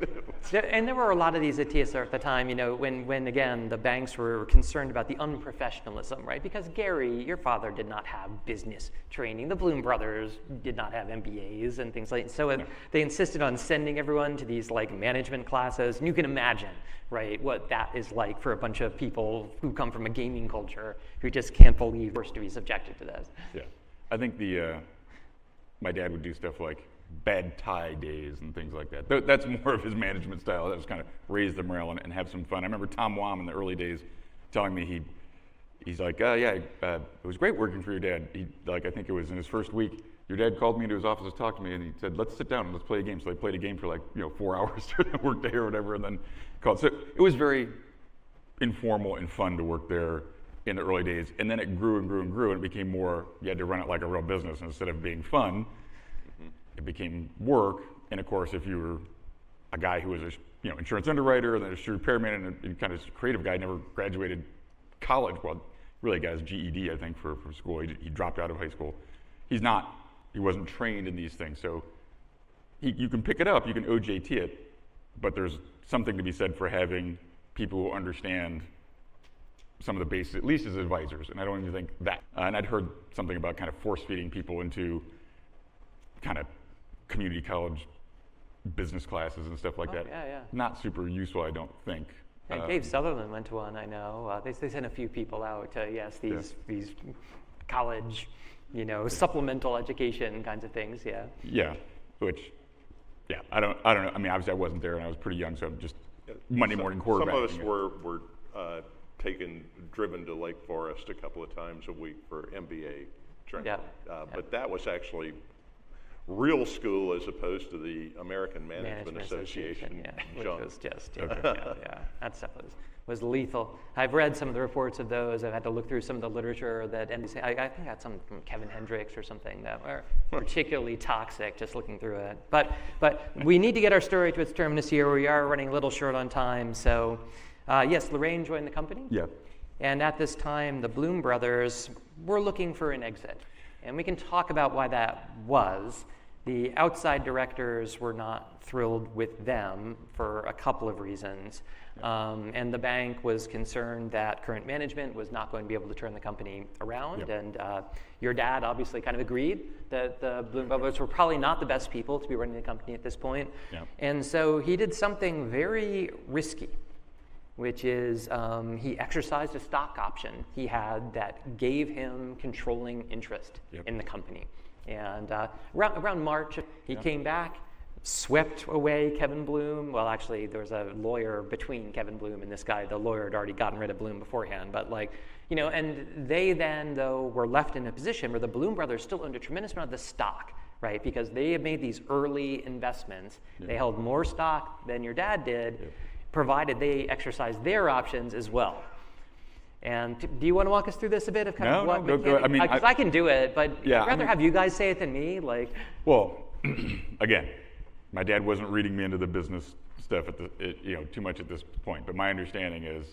S1: And there were a lot of these at TSR at the time, when again, the banks were concerned about the unprofessionalism, right? Because Gary, your father did not have business training. The Bloom brothers did not have MBAs and things like that. So they insisted on sending everyone to these like management classes. And you can imagine, right, what that is like for a bunch of people who come from a gaming culture who just can't believe they're forced to be subjected to this.
S3: Yeah, I think my dad would do stuff like bad tie days and things like that. That's more of his management style. That was kind of raise the morale and have some fun. I remember Tom Wam in the early days telling me he's like, it was great working for your dad. I think it was in his first week, your dad called me into his office to talk to me, and he said, let's sit down and let's play a game. So they played a game for 4 hours during the work day or whatever, and then called. So it was very informal and fun to work there in the early days. And then it grew and grew and grew, and it became more, you had to run it like a real business. Instead of being fun, it became work. And of course, if you were a guy who was a insurance underwriter and then a repairman and kind of creative guy, never graduated college, well, really got his GED, I think, for school. He dropped out of high school. He wasn't trained in these things. So you can pick it up, you can OJT it, but there's something to be said for having people who understand some of the basics, at least as advisors. And I don't even think that. And I'd heard something about kind of force feeding people into kind of community college business classes and stuff like that.
S1: Yeah.
S3: Not super useful, I don't think.
S1: And Dave Sutherland went to one, I know. They sent a few people out to, these college, supplemental education kinds of things, yeah.
S3: Yeah, I don't know. I mean, obviously I wasn't there and I was pretty young, so I'm just Monday morning quarterbacking.
S2: Some of us were driven to Lake Forest a couple of times a week for MBA training. But that was actually real school as opposed to the American Management Association.
S1: Which was just, that stuff was lethal. I've read some of the reports of those. I've had to look through some of the literature that NBC, I think I had some from Kevin Hendricks or something that were particularly toxic, just looking through it. But we need to get our story to its terminus here. We are running a little short on time. So yes, Lorraine joined the company.
S3: Yeah.
S1: And at this time, the Bloom brothers were looking for an exit. And we can talk about why that was. The outside directors were not thrilled with them for a couple of reasons. And the bank was concerned that current management was not going to be able to turn the company around.
S3: Yep.
S1: And your dad obviously kind of agreed that the Bloom brothers were probably not the best people to be running the company at this point.
S3: Yep.
S1: And so he did something very risky, which is he exercised a stock option he had that gave him controlling interest in the company. And around March, he came back, swept away Kevin Bloom. Well, actually, there was a lawyer between Kevin Bloom and this guy. The lawyer had already gotten rid of Bloom beforehand. But and they then, though, were left in a position where the Bloom brothers still owned a tremendous amount of the stock, right? Because they had made these early investments. Yeah. They held more stock than your dad did, provided they exercised their options as well. And do you want to walk us through this a bit of kind of what
S3: go. I mean,
S1: because I can do it, but I'd rather have you guys say it than me.
S3: Well, again, my dad wasn't reading me into the business stuff too much at this point. But my understanding is,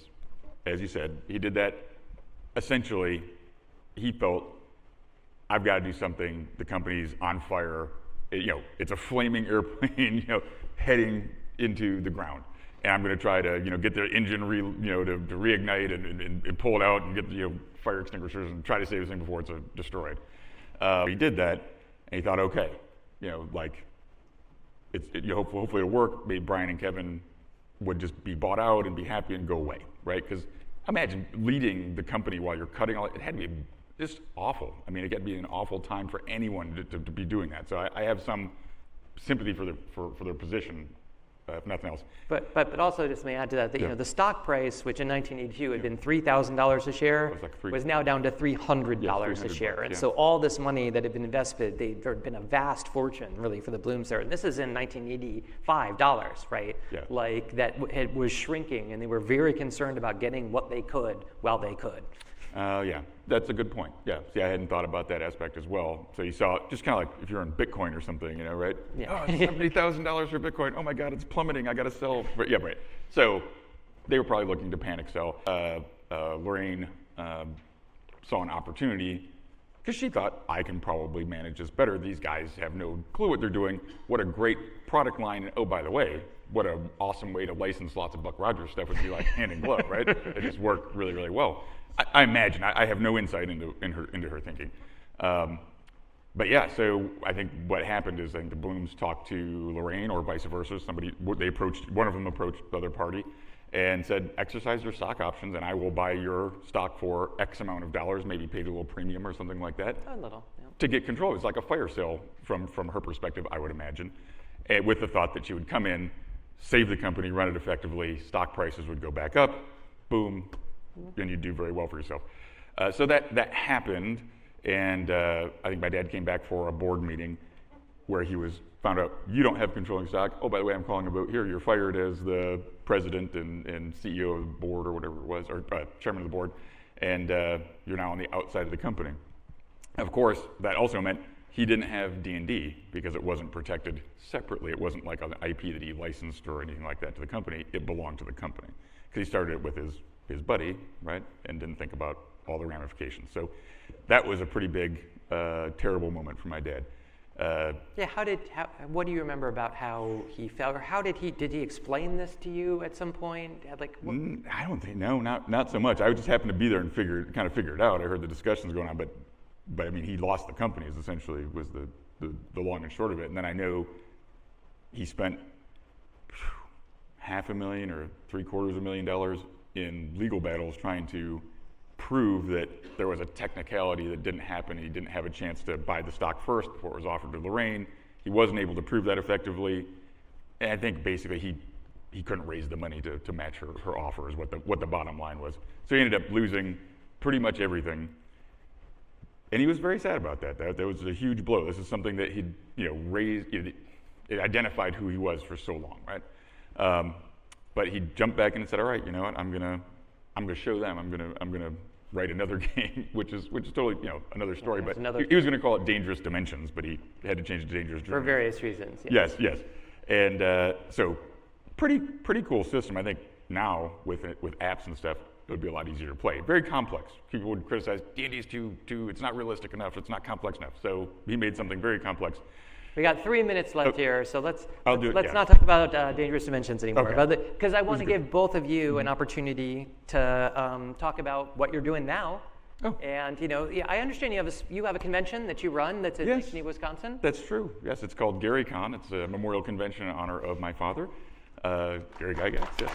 S3: as you said, he did that. Essentially, he felt, I've got to do something. The company's on fire. It's a flaming airplane, heading into the ground. And I'm going to try to, get the engine, to reignite and pull it out and get fire extinguishers and try to save this thing before it's destroyed. He did that, and he thought, okay, hopefully it'll work. Maybe Brian and Kevin would just be bought out and be happy and go away, right? Because imagine leading the company while you're cutting all it had to be just awful. I mean, it got to be an awful time for anyone to be doing that. So I have some sympathy for their position. If nothing else.
S1: But also, just may add to that, the stock price, which in 1982 had been $3,000 a share, was now down to $300 a share. And so all this money that had been invested, there had been a vast fortune, really, for the Blooms there. And this is in 1985 dollars, right? Yeah. That was shrinking, and they were very concerned about getting what they could while they could.
S3: Yeah, that's a good point. Yeah, see, I hadn't thought about that aspect as well. So you saw, just kind of like if you're in Bitcoin or something, right?
S1: Yeah.
S3: Oh, it's $70,000 for Bitcoin. Oh my God, it's plummeting. I got to sell. But yeah, right. So they were probably looking to panic sell. Lorraine saw an opportunity because she thought, I can probably manage this better. These guys have no clue what they're doing. What a great product line. And oh, by the way, what an awesome way to license lots of Buck Rogers stuff would be like hand in glove, right? It just worked really, really well. I imagine. I have no insight into her thinking. But yeah, so I think what happened is I think the Blooms talked to Lorraine or vice versa. One of them approached the other party and said, exercise your stock options and I will buy your stock for X amount of dollars, maybe paid a little premium or something like that.
S1: A little, yeah.
S3: To get control. It's like a fire sale from her perspective, I would imagine, and with the thought that she would come in, save the company, run it effectively, stock prices would go back up, boom, and you'd do very well for yourself. So that happened. And I think my dad came back for a board meeting where he found out, you don't have controlling stock. Oh, by the way, I'm calling a vote here. You're fired as the president and CEO of the board or whatever it was, or chairman of the board, and you're now on the outside of the company. Of course, that also meant he didn't have D&D because it wasn't protected separately. It wasn't like an IP that he licensed or anything like that to the company. It belonged to the company because he started it with his buddy, right, and didn't think about all the ramifications. So that was a pretty big, terrible moment for my dad.
S1: What do you remember about how he felt, or did he explain this to you at some point?
S3: I don't think, no, not so much. I just happened to be there and figure it out. I heard the discussions going on, but I mean, he lost the company is essentially was the long and short of it. And then I know he spent $500,000 or $750,000 in legal battles trying to prove that there was a technicality that didn't happen. He didn't have a chance to buy the stock first before it was offered to Lorraine. He wasn't able to prove that effectively. And I think basically he couldn't raise the money to match her offer is what the bottom line was. So he ended up losing pretty much everything. And he was very sad about that. That was a huge blow. This is something that he'd raised, it identified who he was for so long, right? But he jumped back in and said, all right, you know what, I'm gonna show them. I'm gonna write another game, which is totally another story. But he was gonna call it Dangerous Dimensions, but he had to change it to Dangerous Dreams.
S1: For various reasons. Yes.
S3: Yes. And so pretty cool system. I think now with apps and stuff, it would be a lot easier to play. Very complex. People would criticize D&D's too. It's not realistic enough. It's not complex enough. So he made something very complex.
S1: We got 3 minutes left here, so let's
S3: yeah.
S1: not talk about Dangerous Dimensions anymore.
S3: Okay.
S1: Because I want to give both of you an opportunity to talk about what you're doing now.
S3: Oh.
S1: And I understand you have a convention that you run that's in Pinckney, Wisconsin.
S3: That's true. Yes, it's called GaryCon. It's a memorial convention in honor of my father, Gary Gygax. Yes.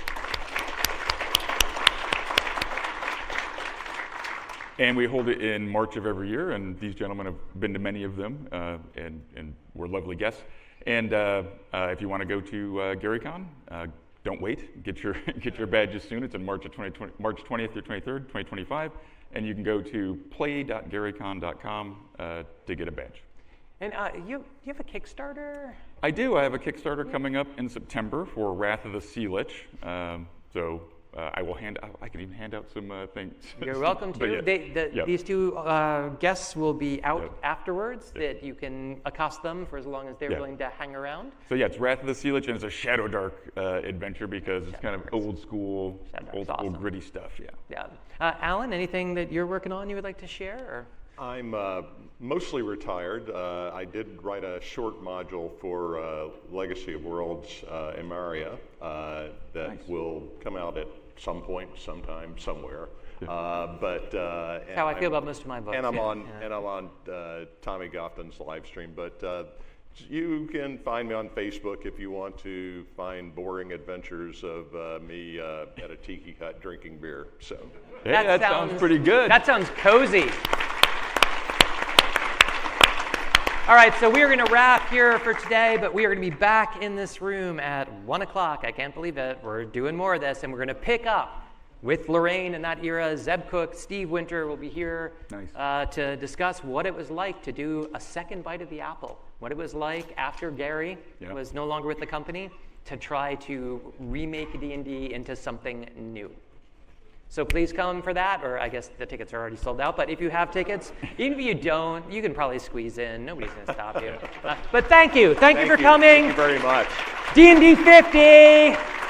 S3: And we hold it in March of every year, and these gentlemen have been to many of them, and were lovely guests. And if you want to go to GaryCon, don't wait. Get your badges soon. It's in March 20th through 23rd, 2025, and you can go to play.garycon.com to get a badge.
S1: And you have a Kickstarter?
S3: I do. I have a Kickstarter coming up in September for Wrath of the Sea Lich. I can even hand out some things.
S1: You're welcome to. These two guests will be out afterwards that you can accost them for as long as they're willing to hang around.
S3: So it's Wrath of the Sea Lich, and it's a Shadow Dark adventure because it's kind of old school
S1: awesome.
S3: gritty stuff.
S1: Yeah. Alan, anything that you're working on you would like to share? Or?
S2: I'm mostly retired. I did write a short module for Legacy of Worlds Emeria that will come out at some point, sometime, somewhere. That's
S1: how I feel about most of my books.
S2: And I'm on Tommy Goffin's live stream. But you can find me on Facebook if you want to find boring adventures of me at a tiki hut drinking beer. So
S3: that sounds pretty good.
S1: That sounds cozy. All right, so we are going to wrap here for today, but we are going to be back in this room at 1 o'clock. I can't believe it. We're doing more of this, and we're going to pick up with Lorraine in that era. Zeb Cook, Steve Winter will be here to discuss what it was like to do a second bite of the apple, what it was like after Gary was no longer with the company to try to remake D&D into something new. So please come for that, or I guess the tickets are already sold out. But if you have tickets, even if you don't, you can probably squeeze in. Nobody's going to stop you. But thank you. Thank you for coming.
S2: Thank you very much.
S1: D&D 50.